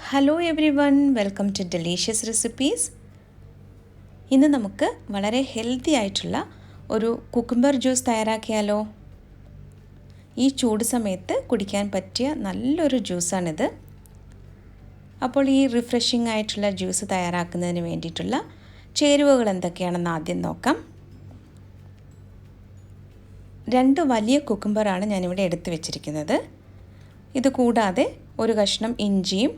Hello everyone, welcome to delicious recipes. ഇന്ന് നമുക്ക് വളരെ ഹെൽത്തി ആയിട്ടുള്ള ഒരു കുക്കുംബർ ജ്യൂസ് തയ്യാറാക്കിയാലോ. ഈ ചൂട് സമയത്ത് കുടിക്കാൻ പറ്റിയ നല്ലൊരു ജ്യൂസാണിത്. അപ്പോൾ ഈ റിഫ്രഷിംഗ് ആയിട്ടുള്ള ജ്യൂസ് തയ്യാറാക്കുന്നതിന് വേണ്ടിയിട്ടുള്ള ചേരുവകൾ എന്തൊക്കെയാണെന്ന് ആദ്യം നോക്കാം. 2 വലിയ കുക്കുംബറാണ് ഞാനിവിടെ എടുത്തു വെച്ചിരിക്കുന്നത്. ഇത് കൂടാതെ ഒരു കഷ്ണം ഇഞ്ചിയും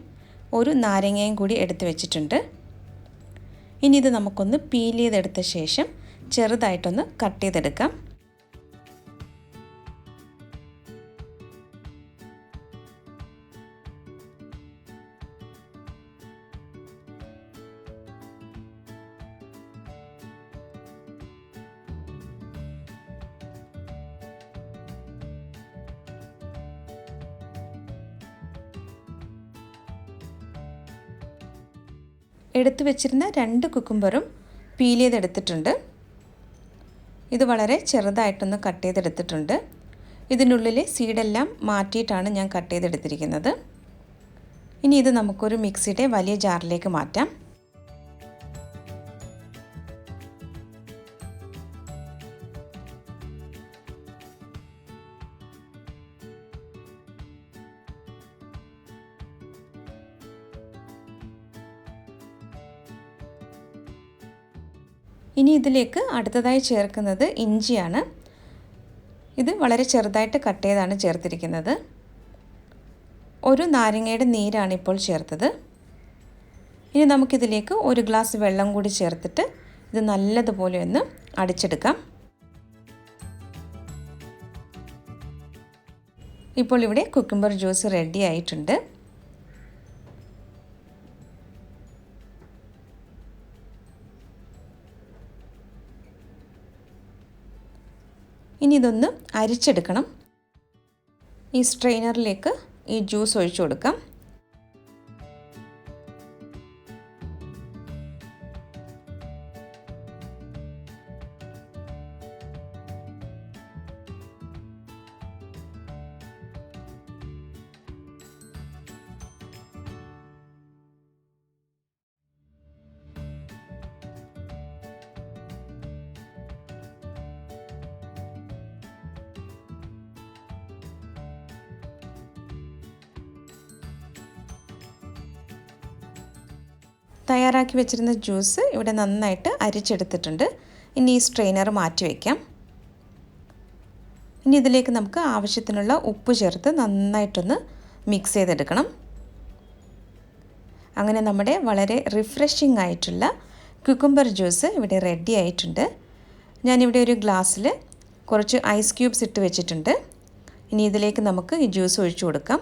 ഒരു നാരങ്ങയും കൂടി എടുത്തു വെച്ചിട്ടുണ്ട്. ഇനി ഇത് നമുക്കൊന്ന് പീൽ ചെയ്തെടുത്ത ശേഷം ചെറുതായിട്ടൊന്ന് കട്ട് ചെയ്തെടുക്കാം. എടുത്തു വെച്ചിരുന്ന 2 കുക്കുംബറും പീൽ ചെയ്തെടുത്തിട്ടുണ്ട്. ഇത് വളരെ ചെറുതായിട്ടൊന്ന് കട്ട് ചെയ്തെടുത്തിട്ടുണ്ട്. ഇതിനുള്ളിലെ സീഡെല്ലാം മാറ്റിയിട്ടാണ് ഞാൻ കട്ട് ചെയ്തെടുത്തിരിക്കുന്നത്. ഇനി ഇത് നമുക്കൊരു മിക്സിയുടെ വലിയ ജാറിലേക്ക് മാറ്റാം. ഇനി ഇതിലേക്ക് അടുത്തതായി ചേർക്കുന്നത് ഇഞ്ചിയാണ്. ഇത് വളരെ ചെറുതായിട്ട് കട്ട് ചെയ്താണ് ചേർത്തിരിക്കുന്നത്. ഒരു നാരങ്ങയുടെ നീരാണ് ഇപ്പോൾ ചേർത്തത്. ഇനി നമുക്കിതിലേക്ക് 1 ഗ്ലാസ് വെള്ളം കൂടി ചേർത്തിട്ട് ഇത് നല്ലതുപോലെ ഒന്ന് അടിച്ചെടുക്കാം. ഇപ്പോൾ ഇവിടെ കുക്കുംബർ ജ്യൂസ് റെഡി ആയിട്ടുണ്ട്. ഇനി ഇതൊന്ന് അരിച്ചെടുക്കണം. ഈ സ്ട്രെയിനറിലേക്ക് ഈ ജ്യൂസ് ഒഴിച്ചു കൊടുക്കാം. തയ്യാറാക്കി വെച്ചിരുന്ന ജ്യൂസ് ഇവിടെ നന്നായിട്ട് അരിച്ചെടുത്തിട്ടുണ്ട്. ഇനി ഈ സ്ട്രെയിനർ മാറ്റി വയ്ക്കാം. ഇനി ഇതിലേക്ക് നമുക്ക് ആവശ്യത്തിനുള്ള ഉപ്പ് ചേർത്ത് നന്നായിട്ടൊന്ന് മിക്സ് ചെയ്തെടുക്കണം. അങ്ങനെ നമ്മുടെ വളരെ റിഫ്രഷിംഗ് ആയിട്ടുള്ള കുക്കുംബർ ജ്യൂസ് ഇവിടെ റെഡി ആയിട്ടുണ്ട്. ഞാനിവിടെ ഒരു ഗ്ലാസ്സിൽ കുറച്ച് ഐസ് ക്യൂബ്സ് ഇട്ട് വെച്ചിട്ടുണ്ട്. ഇനി ഇതിലേക്ക് നമുക്ക് ഈ ജ്യൂസ് ഒഴിച്ചു കൊടുക്കാം.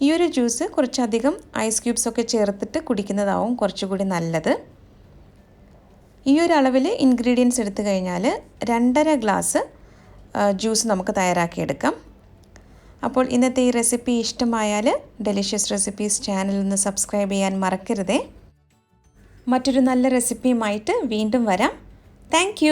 ഈ ഒരു ജ്യൂസ് കുറച്ചധികം ഐസ് ക്യൂബ്സൊക്കെ ചേർത്തിട്ട് കുടിക്കുന്നതാവും കുറച്ചുകൂടി നല്ലത്. ഈ ഒരു അളവിൽ ഇൻഗ്രീഡിയൻസ് എടുത്തു കഴിഞ്ഞാൽ 2.5 ഗ്ലാസ് ജ്യൂസ് നമുക്ക് തയ്യാറാക്കിയെടുക്കാം. അപ്പോൾ ഇന്നത്തെ ഈ റെസിപ്പി ഇഷ്ടമായാൽ ഡെലിഷ്യസ് റെസിപ്പീസ് ചാനൽ ഒന്ന് സബ്സ്ക്രൈബ് ചെയ്യാൻ മറക്കരുതേ. മറ്റൊരു നല്ല റെസിപ്പിയുമായിട്ട് വീണ്ടും വരാം. താങ്ക്